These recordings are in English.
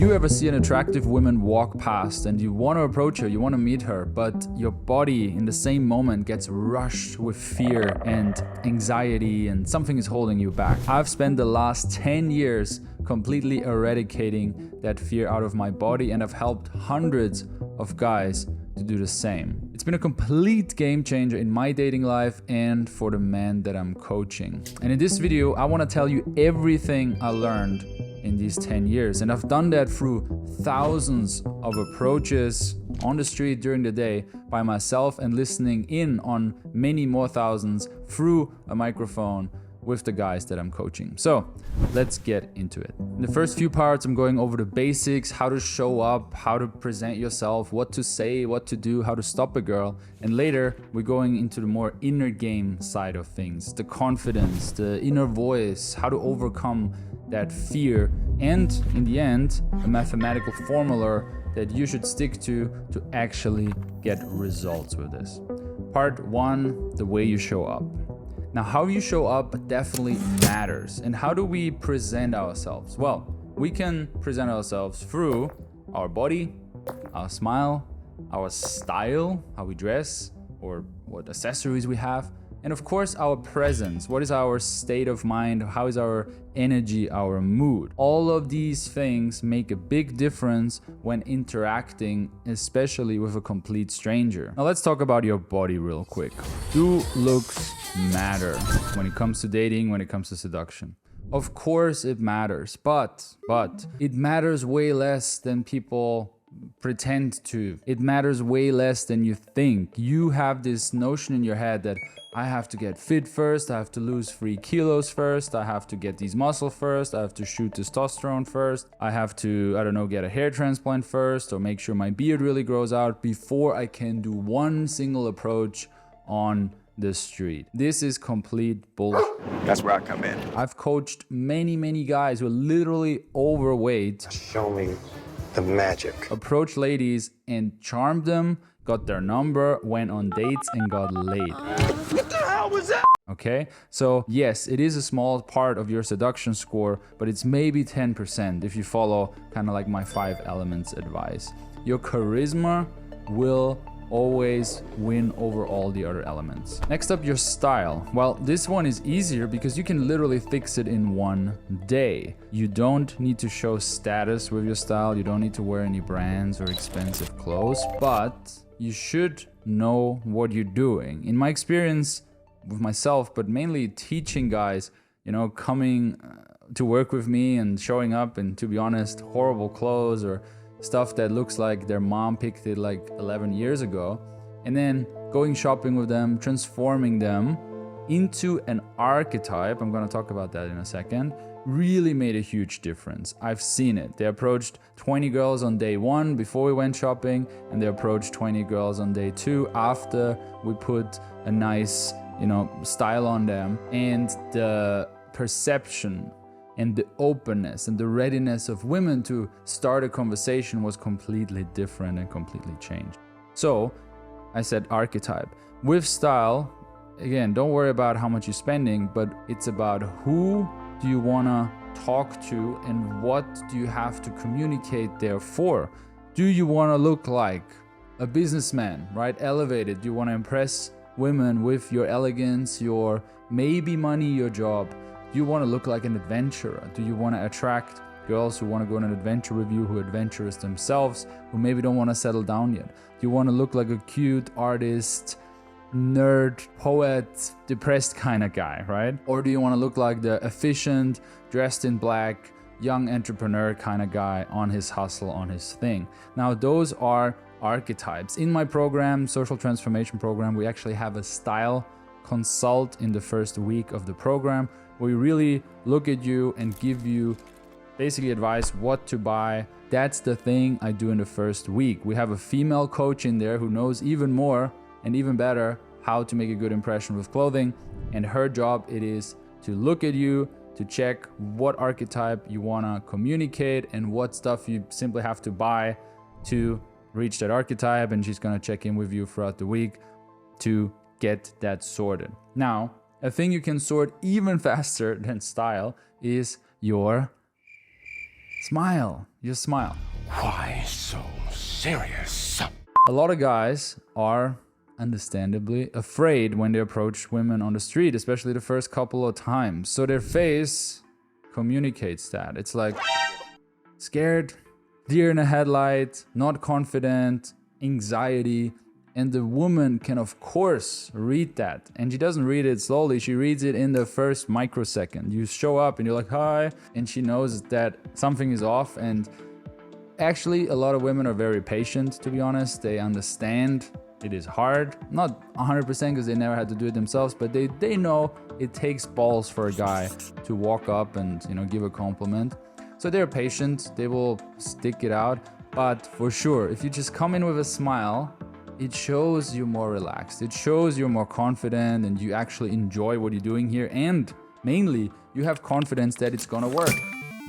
you ever see an attractive woman walk past and you want to approach her, you want to meet her, but your body in the same moment gets rushed with fear and anxiety and something is holding you back? I've spent the last 10 years completely eradicating that fear out of my body, and I've helped hundreds of guys to do the same. It's been a complete game changer in my dating life and for the men that I'm coaching. And in this video, I want to tell you everything I learned in these 10 years. And I've done that through thousands of approaches on the street during the day by myself and listening in on many more thousands through a microphone with the guys that I'm coaching. So let's get into it. In the first few parts, I'm going over the basics, how to show up, how to present yourself, what to say, what to do, how to stop a girl. And later, we're going into the more inner game side of things, the confidence, the inner voice, how to overcome that fear, and in the end, a mathematical formula that you should stick to actually get results with this. Part 1, the way you show up. Now, how you show up definitely matters. And how do we present ourselves? Well, we can present ourselves through our body, our smile, our style, how we dress, or what accessories we have, and of course our presence. What is our state of mind? How is our energy, our mood? All of these things make a big difference when interacting, especially with a complete stranger. Now let's talk about your body real quick. Do looks matter when it comes to dating, when it comes to seduction? Of course it matters, but it matters way less than people pretend to. It matters way less than you think. You have this notion in your head that I have to get fit first, I have to lose 3 kilos first, I have to get these muscles first, I have to shoot testosterone first, I have to, I don't know, get a hair transplant first, or make sure my beard really grows out before I can do one single approach on the street. This is complete bullshit. That's where I come in. I've coached many guys who are literally overweight. Show me the magic. Approached ladies and charmed them, got their number, went on dates and got laid. What the hell was that? Okay, so yes, it is a small part of your seduction score, but it's maybe 10% if you follow kind of like my 5 elements advice. Your charisma will always win over all the other elements. Next up, your style. Well, this one is easier because you can literally fix it in one day. You don't need to show status with your style. You don't need to wear any brands or expensive clothes, but you should know what you're doing. In my experience with myself, but mainly teaching guys, you know, coming to work with me and showing up in, to be honest, horrible clothes or stuff that looks like their mom picked it like 11 years ago, and then going shopping with them, transforming them into an archetype, I'm going to talk about that in a second, really made a huge difference. I've seen it. They approached 20 girls on day 1 before we went shopping, and they approached 20 girls on day 2 after we put a nice, you know, style on them, and the perception and the openness and the readiness of women to start a conversation was completely different and completely changed. So I said archetype. With style, again, don't worry about how much you're spending, but it's about who do you want to talk to and what do you have to communicate there for. Do you want to look like a businessman, right? Elevated. Do you want to impress women with your elegance, your maybe money, your job? Do you want to look like an adventurer? Do you want to attract girls who want to go on an adventure with you, who are adventurous themselves, who maybe don't want to settle down yet? Do you want to look like a cute artist, nerd, poet, depressed kind of guy, right? Or do you want to look like the efficient, dressed in black, young entrepreneur kind of guy on his hustle, on his thing? Now, those are archetypes. In my program, Social Transformation Program, we actually have a style consult in the first week of the program, where we really look at you and give you basically advice what to buy. That's the thing I do in the first week. We have a female coach in there who knows even more and even better how to make a good impression with clothing, and her job it is to look at you, to check what archetype you want to communicate and what stuff you simply have to buy to reach that archetype, and she's going to check in with you throughout the week to get that sorted. Now, a thing you can sort even faster than style is your Smile. Just smile. Why so serious? A lot of guys are understandably afraid when they approach women on the street, especially the first couple of times. So their face communicates that. It's like scared, deer in a headlight, not confident, anxiety. And the woman can, of course, read that. And she doesn't read it slowly. She reads it in the first microsecond. You show up and you're like, hi. And she knows that something is off. And actually, a lot of women are very patient, to be honest. They understand it is hard. Not 100% because they never had to do it themselves, but they know it takes balls for a guy to walk up and, give a compliment. So they're patient. They will stick it out. But for sure, if you just come in with a smile, it shows you're more relaxed. It shows you're more confident and you actually enjoy what you're doing here. And mainly, you have confidence that it's gonna work,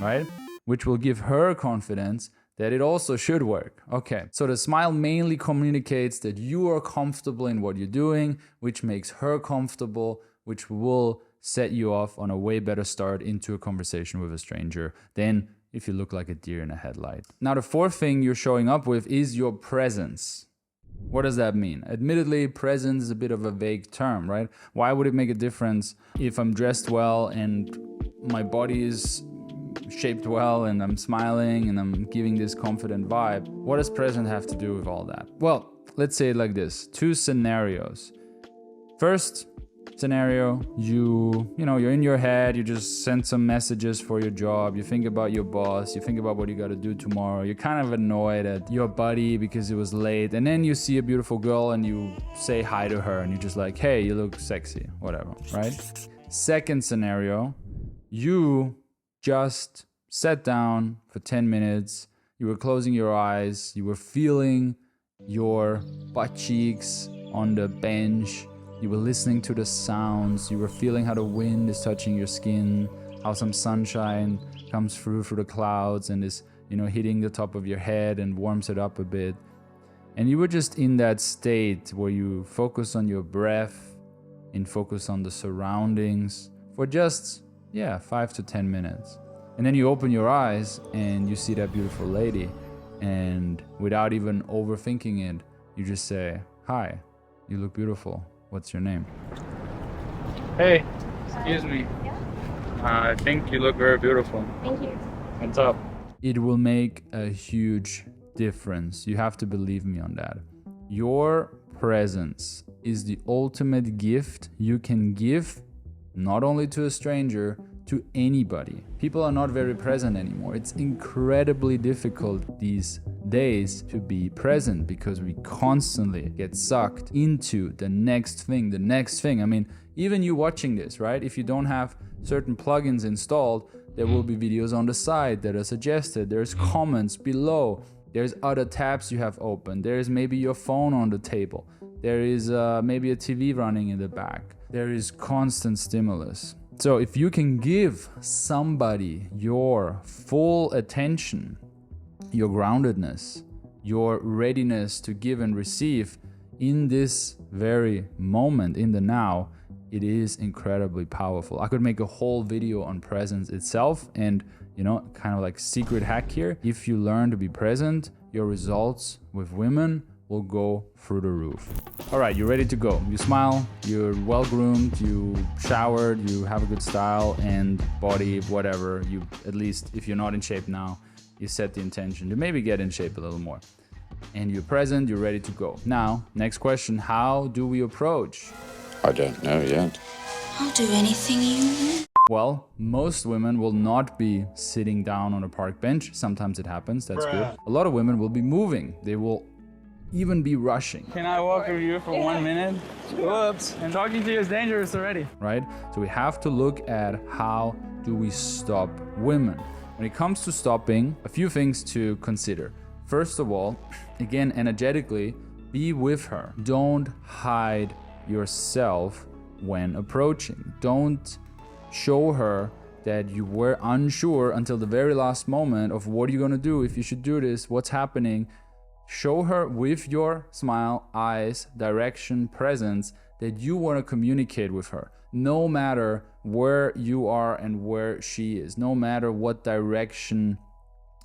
right? Which will give her confidence that it also should work. Okay, so the smile mainly communicates that you are comfortable in what you're doing, which makes her comfortable, which will set you off on a way better start into a conversation with a stranger than if you look like a deer in a headlight. Now, the fourth thing you're showing up with is your presence. What does that mean? Admittedly, presence is a bit of a vague term, right? Why would it make a difference if I'm dressed well and my body is shaped well and I'm smiling and I'm giving this confident vibe? What does present have to do with all that? Well, let's say it like this. 2 scenarios. First scenario, you're in your head, you just send some messages for your job, you think about your boss, you think about what you got to do tomorrow, you're kind of annoyed at your buddy because it was late, and then you see a beautiful girl and you say hi to her and you're just like, hey, you look sexy, whatever, right? Second scenario, you just sat down for 10 minutes, you were closing your eyes, you were feeling your butt cheeks on the bench, you were listening to the sounds, you were feeling how the wind is touching your skin, how some sunshine comes through the clouds and is, hitting the top of your head and warms it up a bit. And you were just in that state where you focus on your breath and focus on the surroundings for just, 5 to 10 minutes. And then you open your eyes and you see that beautiful lady, and without even overthinking it, you just say, hi, you look beautiful. What's your name? Hey, excuse me. I think you look very beautiful. Thank you. What's up? It will make a huge difference. You have to believe me on that. Your presence is the ultimate gift you can give, not only to a stranger, to anybody. People are not very present anymore. It's incredibly difficult these days to be present because we constantly get sucked into the next thing. I mean, even you watching this, right? If you don't have certain plugins installed, there will be videos on the side that are suggested. There's comments below. There's other tabs you have open. There's maybe your phone on the table. There is maybe a TV running in the back. There is constant stimulus. So if you can give somebody your full attention, your groundedness, your readiness to give and receive in this very moment, in the now, it is incredibly powerful. I could make a whole video on presence itself and, kind of like secret hack here. If you learn to be present, your results with women will go through the roof. All right, you're ready to go. You smile, you're well groomed, you showered, you have a good style and body, whatever. You, at least if you're not in shape now, you set the intention to maybe get in shape a little more. And you're present, you're ready to go. Now, next question, how do we approach? I don't know yet. I'll do anything you want. Well, most women will not be sitting down on a park bench. Sometimes it happens, that's good. A lot of women will be moving. They will even be rushing. Can I walk with you for 1 minute? Whoops. And talking to you is dangerous already. Right? So we have to look at how do we stop women. When it comes to stopping, a few things to consider. First of all, again, energetically, be with her. Don't hide yourself when approaching. Don't show her that you were unsure until the very last moment of what are you gonna do, if you should do this, what's happening. Show her with your smile, eyes, direction, presence that you want to communicate with her, no matter where you are and where she is, no matter what direction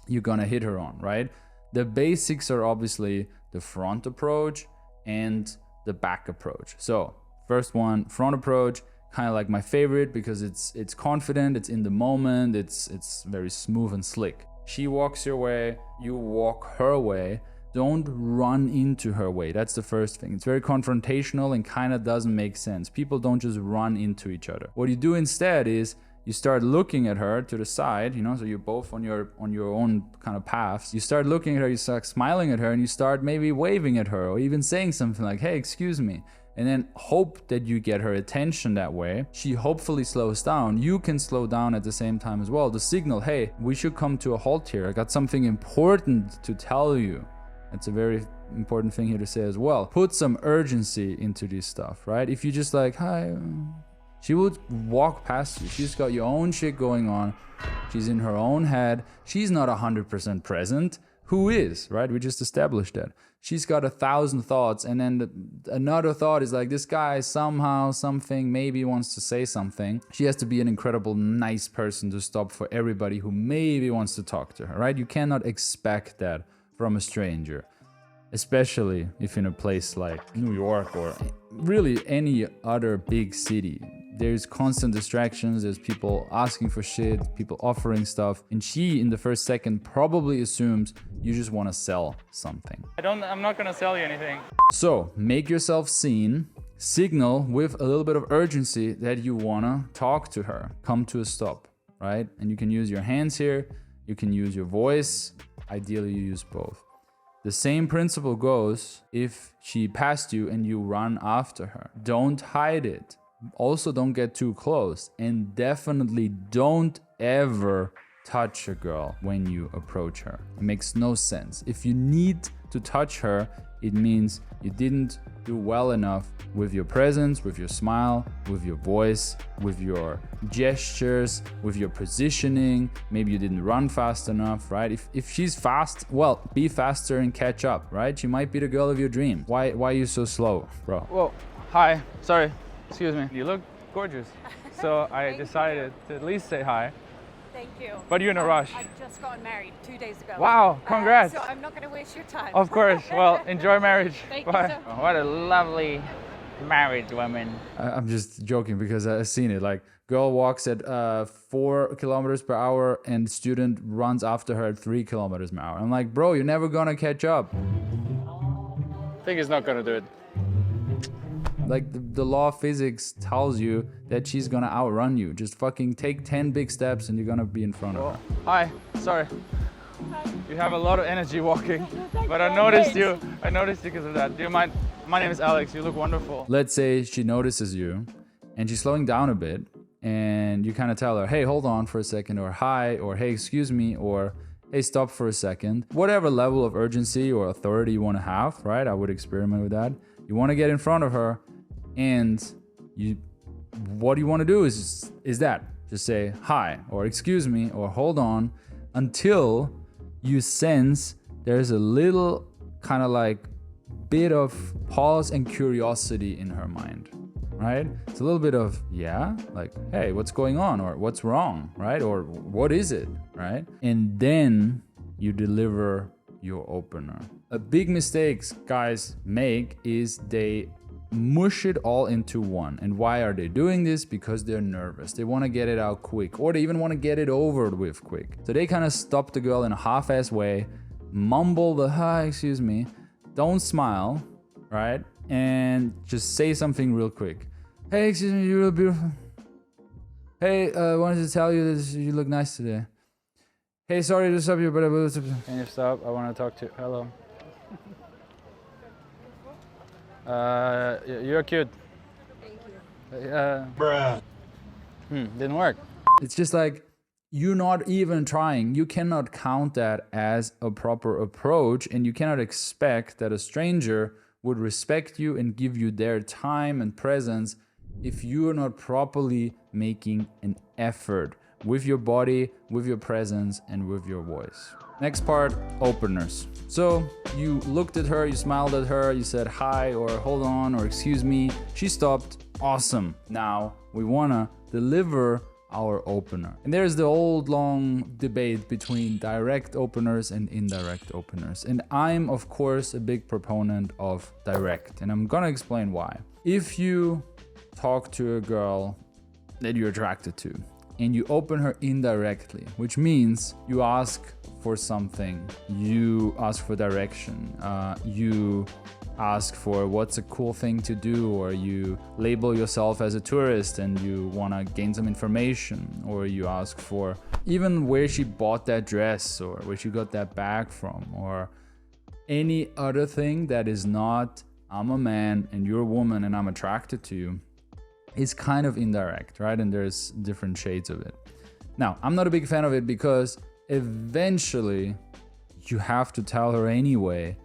you're gonna hit her on, right? The basics are obviously the front approach and the back approach. So first one, front approach, kind of like my favorite because it's confident, it's in the moment, it's very smooth and slick. She walks your way, you walk her way. Don't run into her way. That's the first thing. It's very confrontational and kind of doesn't make sense. People don't just run into each other. What you do instead is you start looking at her to the side, you know, so you're both on your own kind of paths. You start looking at her, you start smiling at her, and you start maybe waving at her or even saying something like, hey, excuse me. And then hope that you get her attention that way. She hopefully slows down. You can slow down at the same time as well. The signal, hey, we should come to a halt here. I got something important to tell you. That's a very important thing here to say as well. Put some urgency into this stuff, right? If you just like, hi, she would walk past you. She's got your own shit going on. She's in her own head. She's not 100% present. Who is, right? We just established that. She's got 1,000 thoughts, and then another thought is like, this guy somehow, something, maybe wants to say something. She has to be an incredible, nice person to stop for everybody who maybe wants to talk to her, right? You cannot expect that from a stranger, especially if in a place like New York or really any other big city. There's constant distractions, there's people asking for shit, people offering stuff, and she in the first second probably assumes you just want to sell something. I'm not gonna sell you anything. So make yourself seen, signal with a little bit of urgency that you wanna talk to her, come to a stop, right? And you can use your hands here, you can use your voice. Ideally, you use both. The same principle goes if she passed you and you run after her. Don't hide it. Also, don't get too close. And definitely don't ever touch a girl when you approach her. It makes no sense. If you need to touch her, it means you didn't do well enough with your presence, with your smile, with your voice, with your gestures, with your positioning. Maybe you didn't run fast enough, right? If she's fast, well, be faster and catch up, right? She might be the girl of your dreams. Why are you so slow, bro? Whoa, hi, sorry, excuse me. You look gorgeous. So I decided to at least say hi. Thank you. But you're in a rush. I've just gotten married 2 days ago. Wow, congrats. So I'm not going to waste your time. Of course. Well, enjoy marriage. Thank you Bye. so much. What a lovely married woman. I'm just joking because I've seen it. Like, girl walks at 4 kilometers per hour and student runs after her at 3 kilometers per hour. I'm like, bro, you're never gonna catch up. I think he's not gonna do it. Like, the law of physics tells you that she's gonna outrun you. Just fucking take 10 big steps and you're gonna be in front of her. Hi, sorry. You have a lot of energy walking, but I noticed you. I noticed you because of that. Do you mind? My name is Alex. You look wonderful. Let's say she notices you and she's slowing down a bit and you kind of tell her, hey, hold on for a second, or hi, or hey, excuse me, or hey, stop for a second. Whatever level of urgency or authority you want to have, right? I would experiment with that. You want to get in front of her, and what you want to do is that. Just say hi, or excuse me, or hold on, until you sense there's a little kind of like bit of pause and curiosity in her mind, right? It's a little bit of, yeah, like, hey, what's going on, or what's wrong, right? Or what is it, right? And then you deliver your opener. A big mistake guys make is they mush it all into one. And why are they doing this? Because they're nervous. They want to get it out quick, or they even want to get it over with quick. So they kind of stop the girl in a half-ass way, mumble the hi, excuse me, don't smile, right? And just say something real quick. Hey, excuse me, you look beautiful. Hey, I wanted to tell you that you look nice today. Hey, sorry to stop you, but I will. Can you stop? I want to talk to you. Hello. You're cute. Thank you. Bruh. Didn't work. It's just like, you're not even trying. You cannot count that as a proper approach, and you cannot expect that a stranger would respect you and give you their time and presence if you are not properly making an effort with your body, with your presence, and with your voice. Next part, openers. So you looked at her, you smiled at her, you said hi, or hold on, or excuse me. She stopped. Awesome. Now we wanna deliver our opener. And there's the old long debate between direct openers and indirect openers. And I'm, of course, a big proponent of direct. And I'm gonna explain why. If you talk to a girl that you're attracted to and you open her indirectly, which means you ask for something, you ask for direction, you ask for what's a cool thing to do, or you label yourself as a tourist and you want to gain some information, or you ask for even where she bought that dress or where she got that bag from, or any other thing that is not I'm a man and you're a woman and I'm attracted to you, is kind of indirect, right? And there's different shades of it. Now, I'm not a big fan of it because eventually you have to tell her anyway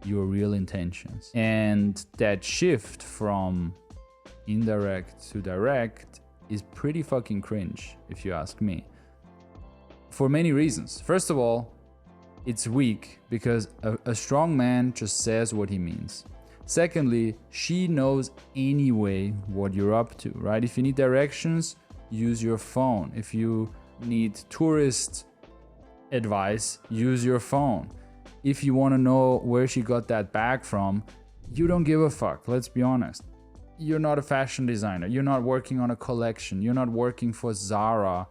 your real intentions. And that shift from indirect to direct is pretty fucking cringe, if you ask me. For many reasons. First of all, it's weak because a strong man just says what he means. Secondly, she knows anyway what you're up to, right? If you need directions, use your phone. If you need tourist advice, use your phone. If you want to know where she got that bag from, you don't give a fuck, let's be honest. You're not a fashion designer. You're not working on a collection. You're not working for Zara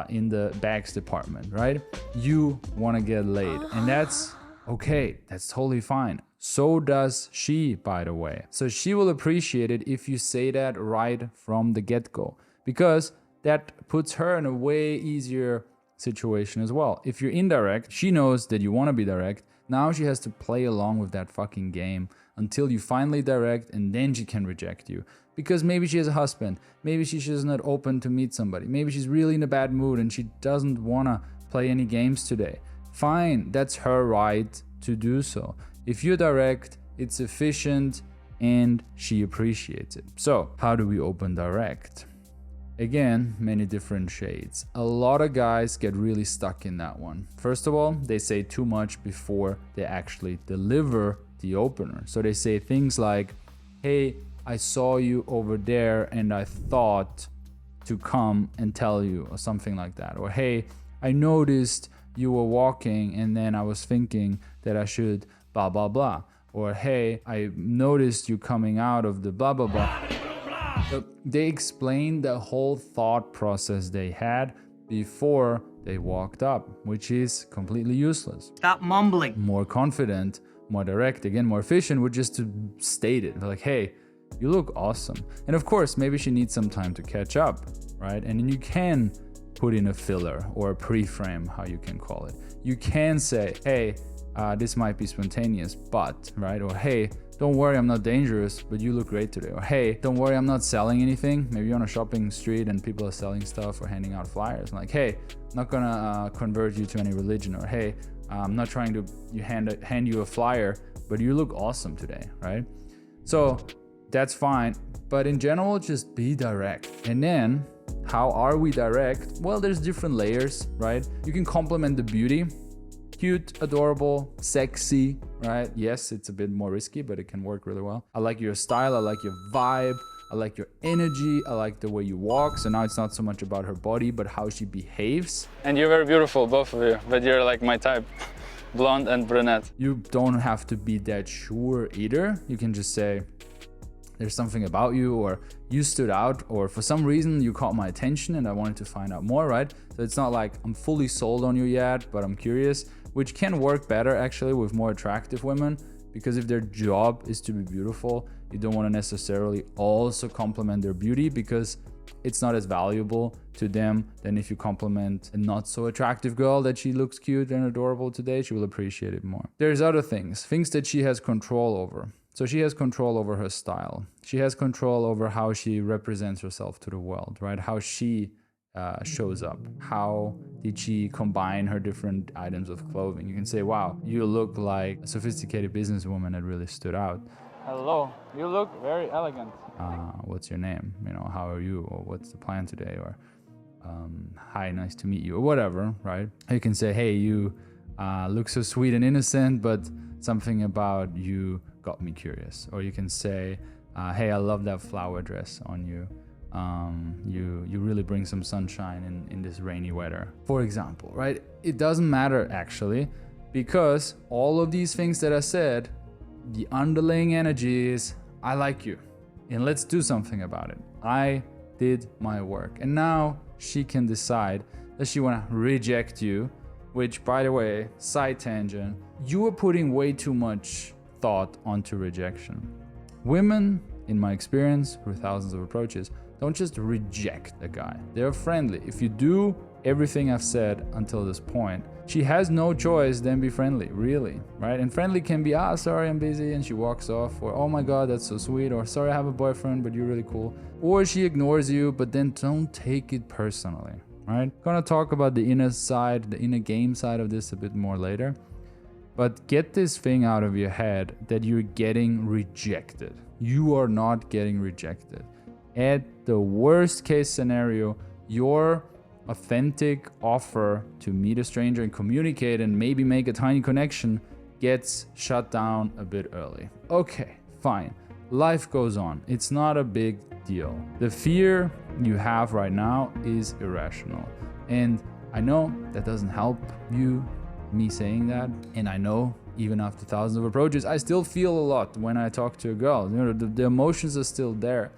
in the bags department, right? You want to get laid. And that's okay. That's totally fine. So does she, by the way. So she will appreciate it if you say that right from the get-go, because that puts her in a way easier situation as well. If you're indirect, she knows that you want to be direct. Now she has to play along with that fucking game until you finally direct, and then she can reject you. Because maybe she has a husband, maybe she's not open to meet somebody, maybe she's really in a bad mood and she doesn't want to play any games today. Fine, that's her right to do so. If you're direct, it's efficient and she appreciates it. So, how do we open direct? Again, many different shades. A lot of guys get really stuck in that one. First of all, they say too much before they actually deliver the opener. So they say things like, hey, I saw you over there and I thought to come and tell you, or something like that. Or hey, I noticed you were walking and then I was thinking that I should blah blah blah. Or hey, I noticed you coming out of the blah blah blah. So they explained the whole thought process they had before they walked up, which is completely useless. Stop mumbling. More confident, more direct, again, more efficient would just to state it. Like, hey, you look awesome. And of course, maybe she needs some time to catch up, right? And then you can put in a filler or a pre-frame, how you can call it. You can say, hey, this might be spontaneous, but, right? Or hey, don't worry, I'm not dangerous, but you look great today. Or hey, don't worry, I'm not selling anything. Maybe you're on a shopping street and people are selling stuff or handing out flyers. Like, hey, I'm not gonna convert you to any religion. Or hey, I'm not trying to hand you a flyer, but you look awesome today, right? So that's fine. But in general, just be direct. And then, how are we direct? Well, there's different layers, right? You can compliment the beauty. Cute, adorable, sexy, right? Yes, it's a bit more risky, but it can work really well. I like your style, I like your vibe, I like your energy, I like the way you walk. So now it's not so much about her body, but how she behaves. And you're very beautiful, both of you, but you're like my type. Blonde and brunette. You don't have to be that sure either. You can just say, there's something about you, or you stood out, or for some reason you caught my attention and I wanted to find out more, right? So it's not like I'm fully sold on you yet, but I'm curious, which can work better actually with more attractive women, because if their job is to be beautiful, you don't want to necessarily also compliment their beauty, because it's not as valuable to them than if you compliment a not so attractive girl that she looks cute and adorable today. She will appreciate it more. There's other things that she has control over. So she has control over her style. She has control over how she represents herself to the world, right? How she shows up. How did she combine her different items of clothing? You can say, wow, you look like a sophisticated businesswoman that really stood out. Hello, you look very elegant. What's your name? You know, how are you? Or what's the plan today? Or hi, nice to meet you, or whatever, right? You can say, hey, you look so sweet and innocent, but something about you got me curious. Or you can say, hey, I love that flower dress on you. you really bring some sunshine in this rainy weather, for example, right? It doesn't matter actually, because all of these things that I said, the underlying energy is I like you and let's do something about it. I did my work, and now she can decide that she want to reject you, which, by the way, side tangent, you are putting way too much thought onto rejection. Women, in my experience, through thousands of approaches, don't just reject a guy. They're friendly. If you do everything I've said until this point, she has no choice than be friendly, really, right? And friendly can be, sorry, I'm busy, and she walks off, or, oh my God, that's so sweet, or sorry, I have a boyfriend, but you're really cool. Or she ignores you, but then don't take it personally, right? Gonna talk about the inner side, the inner game side of this a bit more later. But get this thing out of your head that you're getting rejected. You are not getting rejected. At the worst case scenario, your authentic offer to meet a stranger and communicate and maybe make a tiny connection gets shut down a bit early. Okay, fine. Life goes on. It's not a big deal. The fear you have right now is irrational. And I know that doesn't help you, me saying that. And I know even after thousands of approaches, I still feel a lot when I talk to a girl. You know, the emotions are still there.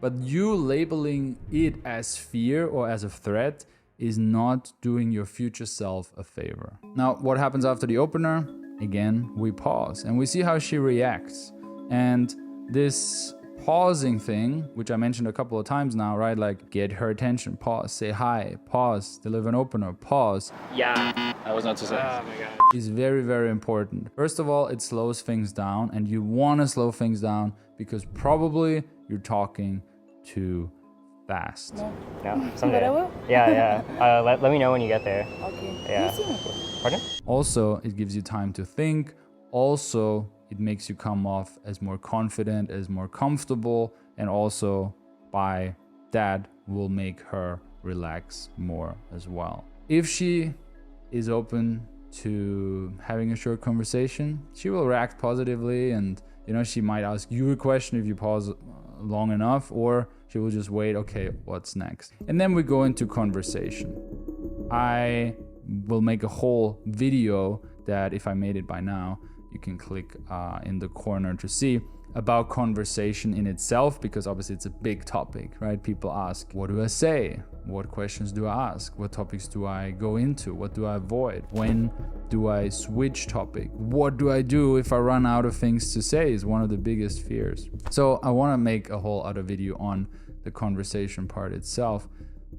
But you labeling it as fear or as a threat is not doing your future self a favor. Now, what happens after the opener? Again, we pause and we see how she reacts. And this pausing thing, which I mentioned a couple of times now, right? Like, get her attention, pause, say hi, pause, deliver an opener, pause. Yeah. I was not to say. Oh my God. Is very, very important. First of all, it slows things down, and you want to slow things down because probably you're talking too fast. No, someday. But I will. Yeah. Let me know when you get there. Okay. Yeah. Pardon? Also, it gives you time to think. Also, it makes you come off as more confident, as more comfortable, and also by that will make her relax more as well. If she is open to having a short conversation, she will react positively, and she might ask you a question if you pause long enough, or she will just wait, okay, what's next? And then we go into conversation. I will make a whole video that, if I made it by now, you can click in the corner to see, about conversation in itself, because obviously it's a big topic, right? People ask, what do I say? What questions do I ask? What topics do I go into? What do I avoid? When do I switch topic? What do I do if I run out of things to say is one of the biggest fears. So I want to make a whole other video on the conversation part itself,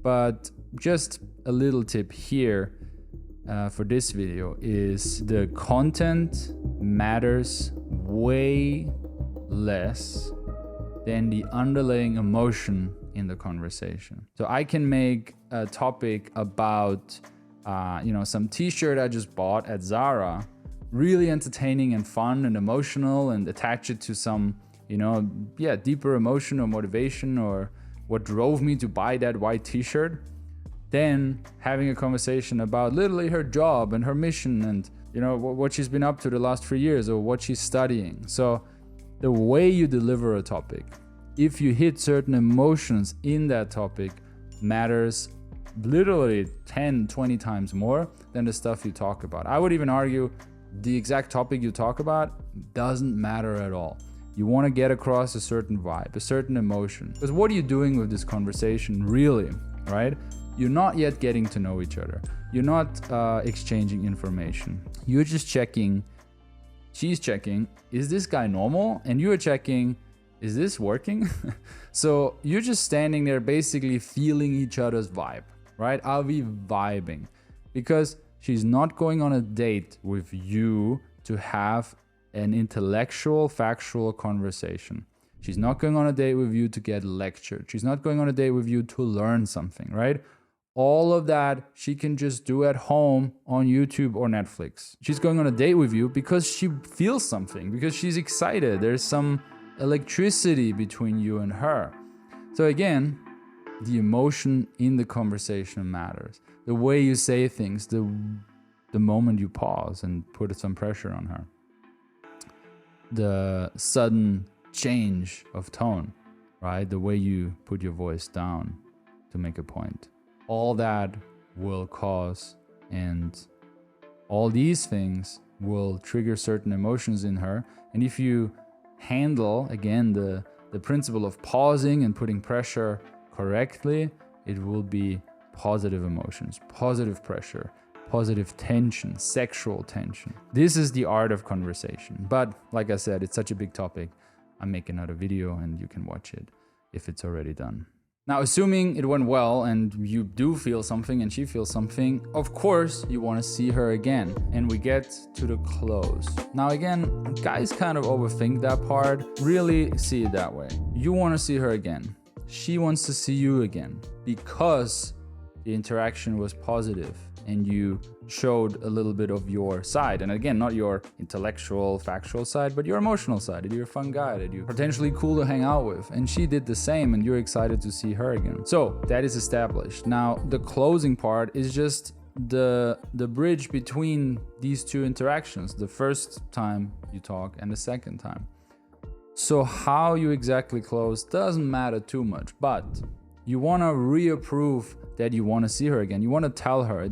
but just a little tip here for this video is the content matters way less than the underlying emotion in the conversation. So I can make a topic about some t-shirt I just bought at Zara, really entertaining and fun and emotional, and attach it to some deeper emotion or motivation or what drove me to buy that white t-shirt, then having a conversation about literally her job and her mission and what she's been up to the last 3 years or what she's studying. So the way you deliver a topic, if you hit certain emotions in that topic, matters literally 10, 20 times more than the stuff you talk about. I would even argue the exact topic you talk about doesn't matter at all. You want to get across a certain vibe, a certain emotion. Because what are you doing with this conversation really, right? You're not yet getting to know each other. You're not exchanging information. You're just checking. She's checking, is this guy normal? And you're checking, is this working? So you're just standing there basically feeling each other's vibe, right? Are we vibing? Because she's not going on a date with you to have an intellectual, factual conversation. She's not going on a date with you to get lectured. She's not going on a date with you to learn something, right? All of that she can just do at home on YouTube or Netflix. She's going on a date with you because she feels something, because she's excited. There's some electricity between you and her. So again, the emotion in the conversation matters. The way you say things, the moment you pause and put some pressure on her. The sudden change of tone, right? The way you put your voice down to make a point. All that will cause, and all these things will trigger certain emotions in her. And if you handle, again, the principle of pausing and putting pressure correctly, it will be positive emotions, positive pressure, positive tension, sexual tension. This is the art of conversation. But like I said, it's such a big topic. I'll make another video and you can watch it if it's already done. Now, assuming it went well and you do feel something and she feels something, of course you want to see her again. And we get to the close. Now again, guys kind of overthink that part. Really see it that way. You want to see her again. She wants to see you again because the interaction was positive and you showed a little bit of your side. And again, not your intellectual, factual side, but your emotional side, that you're a fun guy, that you're potentially cool to hang out with. And she did the same and you're excited to see her again. So that is established. Now, the closing part is just the bridge between these two interactions, the first time you talk and the second time. So how you exactly close doesn't matter too much, but you want to reapprove that you want to see her again. You want to tell her.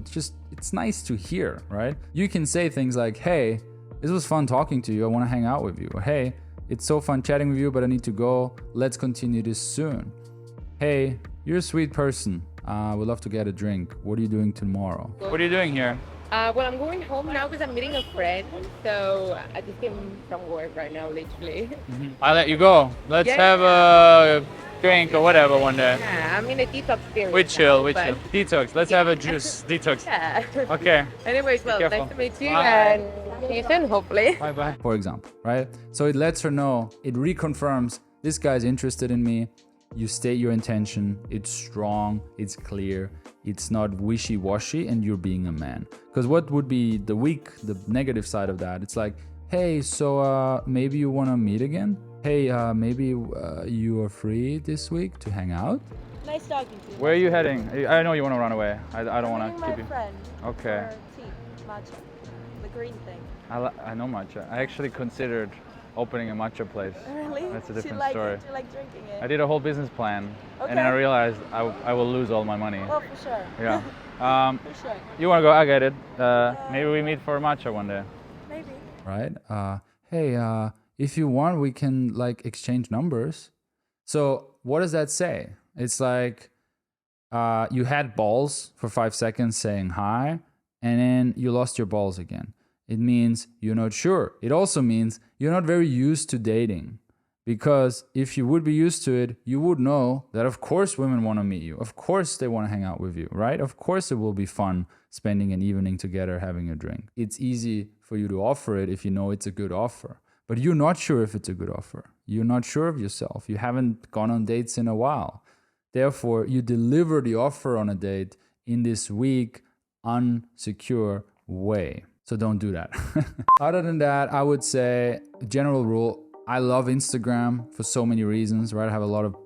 It's nice to hear, right? You can say things like, hey, this was fun talking to you. I want to hang out with you. Or, hey, it's so fun chatting with you, but I need to go. Let's continue this soon. Hey, you're a sweet person. We'd love to get a drink. What are you doing tomorrow? What are you doing here? Well, I'm going home now because I'm meeting a friend. So I just came from work right now, literally. I'll let you go. Let's Yeah. have a drink or whatever one day. Yeah, I'm in a detox period. We chill, now, we but- chill. Detox. Let's have a juice. Detox. Yeah. Okay. Anyways, well, careful. nice to meet you Bye. and see you soon, hopefully. Bye bye. For example, right? So it lets her know, it reconfirms this guy's interested in me. You state your intention, it's strong, it's clear, it's not wishy-washy, and you're being a man. Because what would be the negative side of that? It's like, hey, so maybe you want to meet again? Hey, maybe you are free this week to hang out? Nice talking to you. Where are you heading? I know you want to run away. I don't want to my keep you. friend. Okay. For tea, matcha, the green thing. I know matcha. I actually considered opening a matcha place. Really? That's a Do you different like story. it? Do you like drinking it? I did a whole business plan, Okay. and then I realized I will lose all my money. Oh, for sure. Yeah. For sure. You want to go? I get it. Maybe we meet for a matcha one day. Maybe. Right? Hey, if you want, we can like exchange numbers. So what does that say? It's like you had balls for 5 seconds saying hi, and then you lost your balls again. It means you're not sure. It also means you're not very used to dating. Because if you would be used to it, you would know that of course women want to meet you. Of course they want to hang out with you, right? Of course it will be fun spending an evening together having a drink. It's easy for you to offer it if you know it's a good offer. But you're not sure if it's a good offer. You're not sure of yourself. You haven't gone on dates in a while. Therefore, you deliver the offer on a date in this weak, unsecure way. So don't do that. Other than that, I would say, general rule, I love Instagram for so many reasons, right? I have a lot of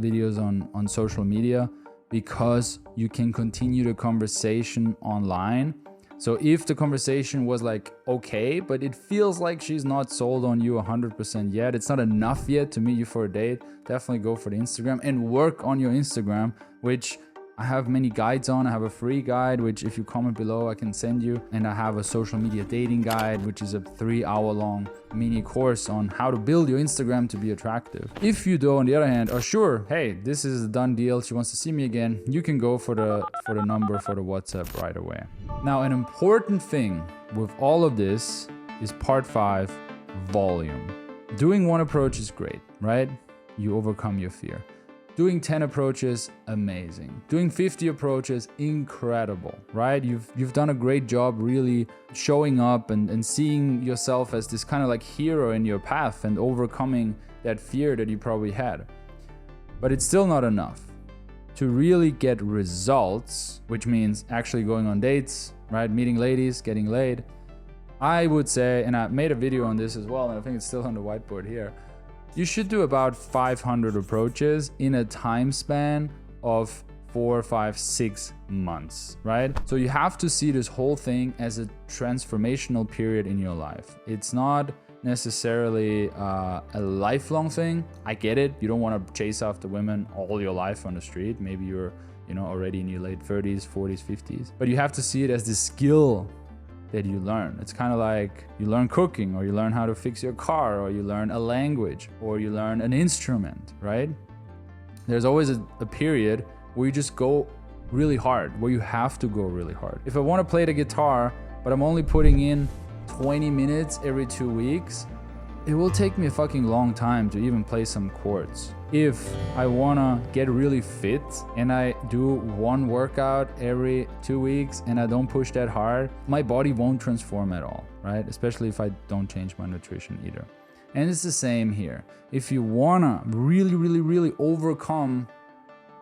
videos on social media because you can continue the conversation online. So if the conversation was like, okay, but it feels like she's not sold on you 100% yet, it's not enough yet to meet you for a date, definitely go for the Instagram and work on your Instagram, which I have many guides on. I have a free guide, which if you comment below, I can send you. And I have a social media dating guide, which is a 3-hour-long mini course on how to build your Instagram to be attractive. If you do, on the other hand, are sure, hey, this is a done deal, she wants to see me again, you can go for the number for the WhatsApp right away. Now, an important thing with all of this is part 5, volume. Doing one approach is great, right? You overcome your fear. Doing 10 approaches, amazing. Doing 50 approaches, incredible, right? You've done a great job really showing up and seeing yourself as this kind of like hero in your path and overcoming that fear that you probably had. But it's still not enough. To really get results, which means actually going on dates, right? Meeting ladies, getting laid. I would say, and I made a video on this as well, and I think it's still on the whiteboard here, you should do about 500 approaches in a time span of 4, 5, 6 months, right? So you have to see this whole thing as a transformational period in your life. It's not necessarily a lifelong thing. I get it. You don't want to chase after women all your life on the street. Maybe you're, already in your late 30s, 40s, 50s. But you have to see it as the skill that you learn. It's kind of like you learn cooking, or you learn how to fix your car, or you learn a language, or you learn an instrument, right? There's always a period where you just go really hard, where you have to go really hard. If I want to play the guitar, but I'm only putting in 20 minutes every 2 weeks, it will take me a fucking long time to even play some chords. If I wanna get really fit and I do one workout every 2 weeks and I don't push that hard, my body won't transform at all, right? Especially if I don't change my nutrition either. And it's the same here. If you wanna really overcome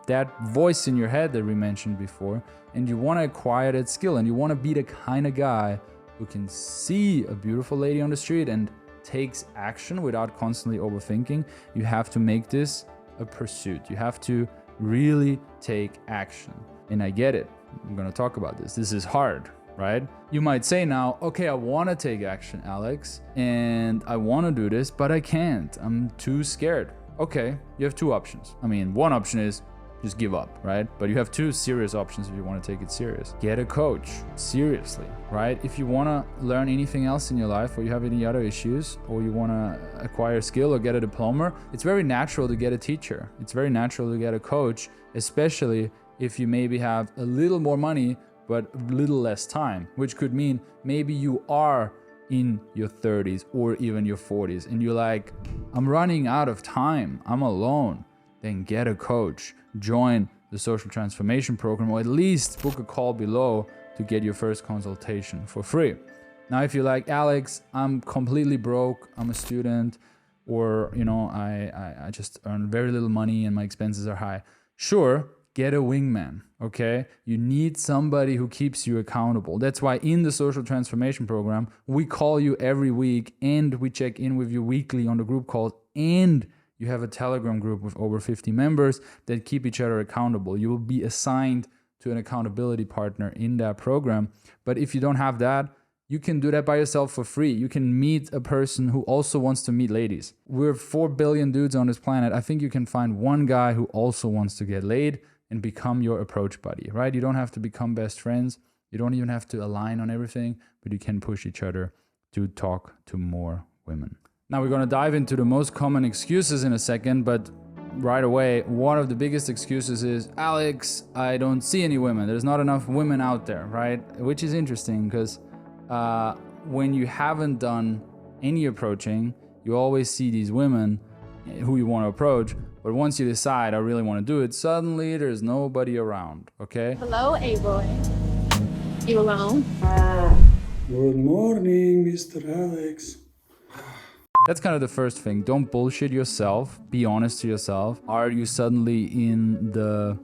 that voice in your head that we mentioned before, and you wanna acquire that skill, and you wanna be the kind of guy who can see a beautiful lady on the street and takes action without constantly overthinking, you have to make this a pursuit. You have to really take action. And I get it. I'm gonna talk about this. This is hard, right? You might say now, okay, I wanna take action, Alex, and I wanna do this, but I can't. I'm too scared. Okay, you have two options. I mean, one option is just give up, right? But you have two serious options if you want to take it serious. Get a coach, seriously, right? If you want to learn anything else in your life, or you have any other issues, or you want to acquire a skill or get a diploma, it's very natural to get a teacher. It's very natural to get a coach, especially if you maybe have a little more money, but a little less time, which could mean maybe you are in your 30s or even your 40s, and you're like, I'm running out of time, I'm alone. Then get a coach, join the Social Transformation Program, or at least book a call below to get your first consultation for free. Now, if you're like, Alex, I'm completely broke, I'm a student, or I just earn very little money and my expenses are high. Sure, get a wingman, okay? You need somebody who keeps you accountable. That's why in the Social Transformation Program, we call you every week and we check in with you weekly on the group calls, and you have a Telegram group with over 50 members that keep each other accountable. You will be assigned to an accountability partner in that program. But if you don't have that, you can do that by yourself for free. You can meet a person who also wants to meet ladies. We're 4 billion dudes on this planet. I think you can find one guy who also wants to get laid and become your approach buddy, right? You don't have to become best friends. You don't even have to align on everything, but you can push each other to talk to more women. Now we're going to dive into the most common excuses in a second, but right away, one of the biggest excuses is, Alex, I don't see any women. There's not enough women out there, right? Which is interesting because when you haven't done any approaching, you always see these women who you want to approach, but once you decide, I really want to do it, suddenly there's nobody around, okay? Hello, A-boy. You alone? Good morning, Mr. Alex. That's kind of the first thing. Don't bullshit yourself. Be honest to yourself. Are you suddenly in the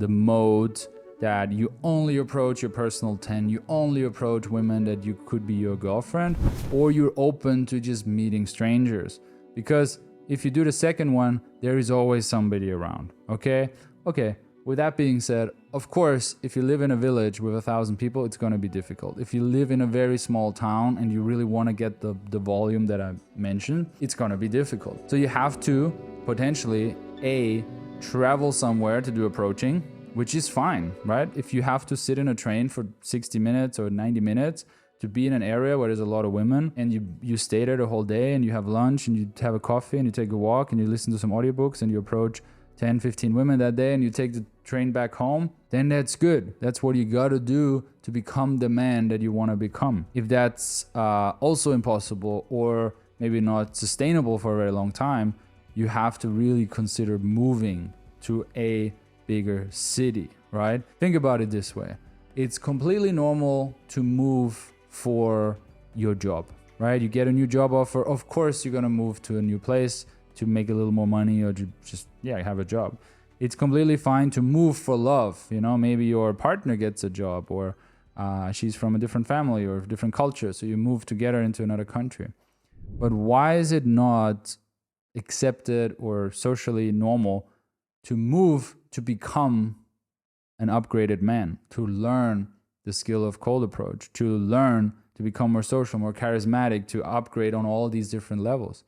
mode that you only approach your personal 10, you only approach women that you could be your girlfriend, or you're open to just meeting strangers? Because if you do the second one, there is always somebody around, okay? Okay, with that being said, of course, if you live in a village with 1,000 people, it's gonna be difficult. If you live in a very small town and you really wanna get the volume that I mentioned, it's gonna be difficult. So you have to potentially, travel somewhere to do approaching, which is fine, right? If you have to sit in a train for 60 minutes or 90 minutes to be in an area where there's a lot of women, and you stay there the whole day and you have lunch and you have a coffee and you take a walk and you listen to some audiobooks and you approach 10, 15 women that day and you take the train back home, then that's good. That's what you gotta do to become the man that you wanna become. If that's also impossible or maybe not sustainable for a very long time, you have to really consider moving to a bigger city, right? Think about it this way. It's completely normal to move for your job, right? You get a new job offer. Of course, you're gonna move to a new place to make a little more money or just have a job. It's completely fine to move for love. Maybe your partner gets a job, or she's from a different family or a different culture, so you move together into another country. But why is it not accepted or socially normal to move to become an upgraded man, to learn the skill of cold approach, to learn to become more social, more charismatic, to upgrade on all these different levels.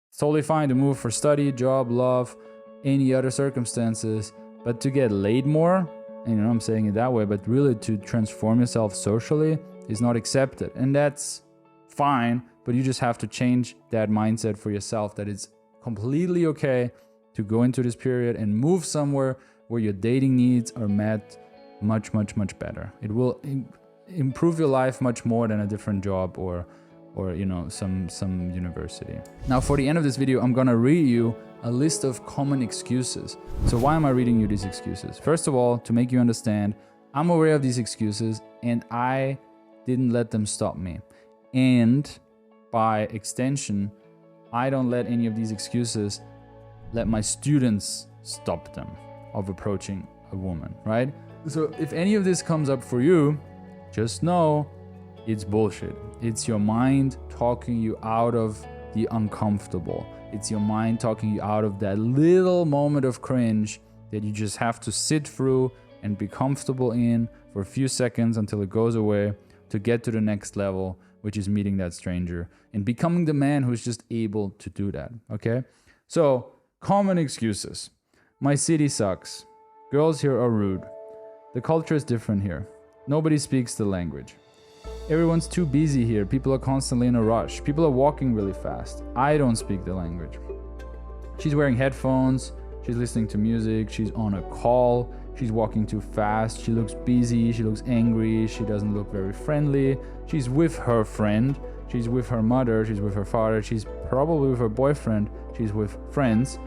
It's totally fine to move for study, job, love, any other circumstances, but to get laid more, and you know I'm saying it that way, but really to transform yourself socially is not accepted. And that's fine, but you just have to change that mindset for yourself, that it's completely okay to go into this period and move somewhere where your dating needs are met much, much, much better. It will improve your life much more than a different job or you know, some university. Now for the end of this video, I'm gonna read you a list of common excuses. So why am I reading you these excuses? First of all, to make you understand, I'm aware of these excuses and I didn't let them stop me. And by extension, I don't let any of these excuses let my students stop them of approaching a woman, right? So if any of this comes up for you, just know it's bullshit. It's your mind talking you out of the uncomfortable. It's your mind talking you out of that little moment of cringe that you just have to sit through and be comfortable in for a few seconds until it goes away to get to the next level, which is meeting that stranger and becoming the man who's just able to do that, okay? So, common excuses. My city sucks. Girls here are rude. The culture is different here. Nobody speaks the language. Everyone's too busy here. People are constantly in a rush. People are walking really fast. I don't speak the language. She's wearing headphones. She's listening to music. She's on a call. She's walking too fast. She looks busy. She looks angry. She doesn't look very friendly. She's with her friend. She's with her mother. She's with her father. She's probably with her boyfriend. She's with friends.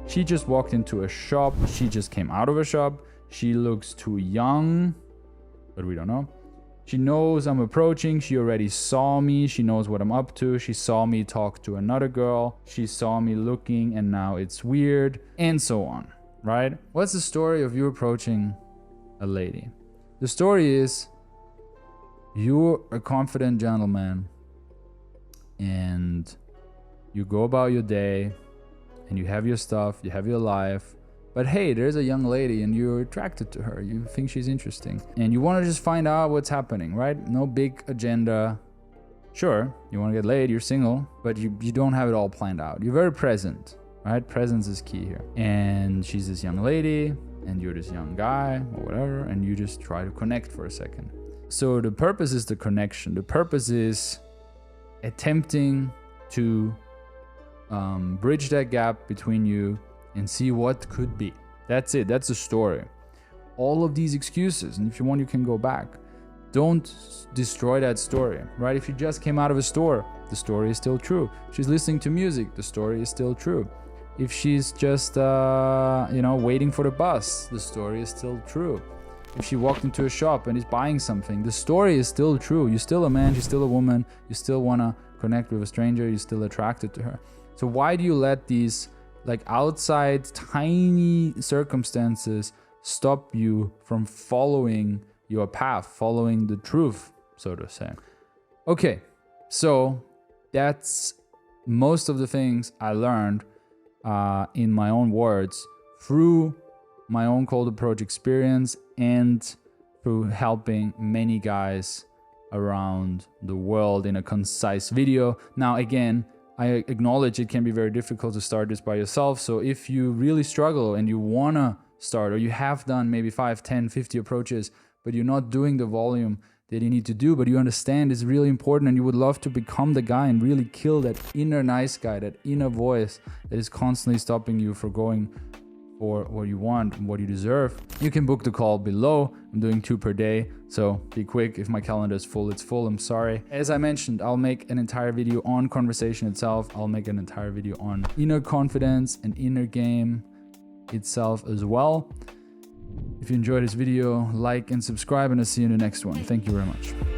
She just walked into a shop. She just came out of a shop. She looks too young, but we don't know. She knows I'm approaching. She already saw me. She knows what I'm up to. She saw me talk to another girl. She saw me looking and now it's weird, and so on, right? What's the story of you approaching a lady? The story is you're a confident gentleman and you go about your day and you have your stuff, you have your life. But hey, there's a young lady and you're attracted to her. You think she's interesting. And you want to just find out what's happening, right? No big agenda. Sure, you want to get laid, you're single, but you don't have it all planned out. You're very present, right? Presence is key here. And she's this young lady and you're this young guy or whatever, and you just try to connect for a second. So the purpose is the connection. The purpose is attempting to bridge that gap between you and see what could be. That's it. That's the story. All of these excuses, and if you want, you can go back. Don't destroy that story, right? If you just came out of a store, the story is still true. She's listening to music, the story is still true. If she's just, waiting for the bus, the story is still true. If she walked into a shop and is buying something, the story is still true. You're still a man, she's still a woman. You still want to connect with a stranger. You're still attracted to her. So why do you let these outside tiny circumstances stop you from following your path, following the truth, so to say? Okay, so that's most of the things I learned in my own words through my own cold approach experience and through helping many guys around the world in a concise video. Now again, I acknowledge it can be very difficult to start this by yourself. So if you really struggle and you want to start, or you have done maybe 5, 10, 50 approaches, but you're not doing the volume that you need to do, but you understand it's really important and you would love to become the guy and really kill that inner nice guy, that inner voice that is constantly stopping you from going for what you want and what you deserve, you can book the call below. I'm doing 2 per day, so be quick. If my calendar is full, it's full. I'm sorry. As I mentioned, I'll make an entire video on conversation itself. I'll make an entire video on inner confidence and inner game itself as well. If you enjoyed this video, like and subscribe, and I'll see you in the next one. Thank you very much.